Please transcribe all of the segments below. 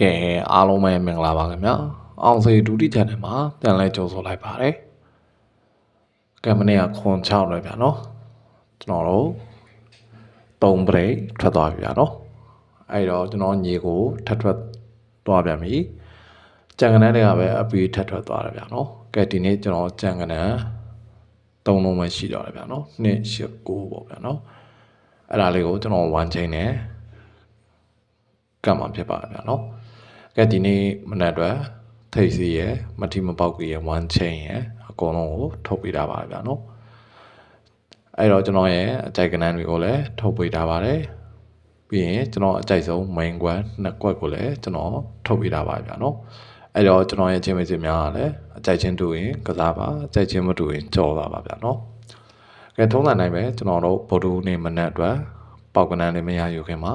ကဲအားလုံးပဲမင်္ဂလာပါခင်ဗျာအောင်စေဒုတိ channel မှာပြန်လဲကြိုဆိုလိုက်ပါတယ်ကဲမနေ့ကခွန်6လဲဗျာနော်ကျွန်တော်တို့3 break ထွက်သွားပြီဗျာနော်အဲ့တော့ကျွန်တော်ညီကိုထပ်ထွက်သွားပြန်ပြီကြံကနန်းတွေကပဲအပီးထပ်ထွက်သွားတယ်ဗျာနော်ကဲဒီနေ့ကျွန်တော်ကြံကနန်း3လုံးပဲရှိတော့တယ်ဗျာနော်2 8 9ပေါ့ဗျာနော်အဲ့ဒါလေးကိုကျွန်တော်1 chain နဲ့ကတ်မှာဖြစ်ပါတယ်ဗျာနော်ကဲဒီနေ့မနက်အတွက်ထိတ်စီရယ်မထီမပေါက်ကြီးရယ်1 chain ရယ်အကုန်လုံးကိုထုတ်ပေးထားပါတယ်ဗျာနော်အဲ့တော့ကျွန်တော်ရဲ့အကြိုက်ကနန်းတွေကိုလည်းထုတ်ပေးထားပါတယ်ပြီးရင်ကျွန်တော်အကြိုက်ဆုံး main ကွက်နှစ်ကွက်ကိုလည်းကျွန်တော်ထုတ်ပေးထားပါတယ်ဗျာနော်အဲ့တော့ကျွန်တော်ရဲ့ချင်းမချင်းများကလည်းအကြိုက်ချင်းတူရင်ကစားပါအကြိုက်ချင်းမတူရင်ကြော်ပါဗျာနော်ကဲထုံးစံတိုင်းပဲကျွန်တော်တို့ဗုဒ္ဓနေ့မနက်အတွက်ပေါက်ကနန်းလေးမရယူခင်မှာ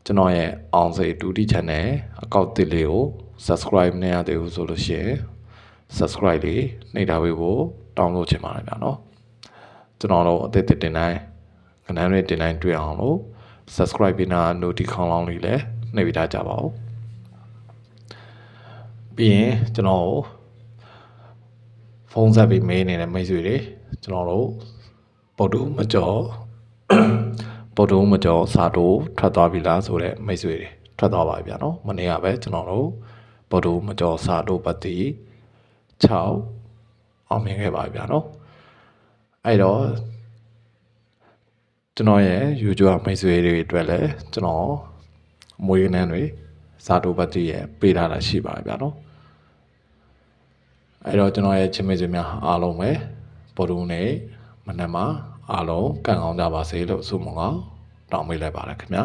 ကျွန်တော်ရဲ့အောင်စိတ်ဒုတိ channel အကောင့်တစ်လေးကို subscribe မရသေးဘူးဆိုလို့ရှိရင် subscribe လေးနှိပ်ထားပေးဖို့တောင်းလို့ချင်ပါတယ်ဗျာနော်ကျွန်တော်တို့အသစ်တင်တိုင်းကနန်းတွေတင်တိုင်းတွေ့အောင်လို့ subscribe ပေးနာ notification ခေါင်းလောင်းလေးလည်းနှိပ်ပေးထားကြပါဦးပြီးရင်ကျွန်တော်ဖုန်းဆက်ပြီးမေးနေတဲ့မိတ်ဆွေတွေကျွန်တော်တို့ဗုဒ္ဓမကျော်ဗုဒ္ဓမကျော်စာတိုးထွက်သွားပြီလားဆိုတဲ့မိတ်ဆွေတွေထွက်သွားပါပြီဗျာနော်မနေ့ကပဲကျွန်တော်တို့ဗုဒ္ဓမကျော်စာတိုးပတ်တိ6အောင်မြင်ခဲ့ပါပြီဗျာနော်အဲ့တော့ကျွန်တော်ရဲ့ YouTube မိတ်ဆွေတွေအတွက်လည်းကျွန်တော်မွေးနန်းတွေစာတိုးပတ်တိရဲ့ပေးထားတာရှိပါတယ်ဗျာနော်အဲ့တော့ကျွန်တော်ရဲ့ချင်းမိတ်ဆွေများအားလုံးပဲဗုဒ္ဓနေ့မနက်မှာအားလုံးကံကောင်းကြပါစေလို့ဆုမွန်ကောင်းတောင်းပေးလိုက်ပါတယ်ခင်ဗျာ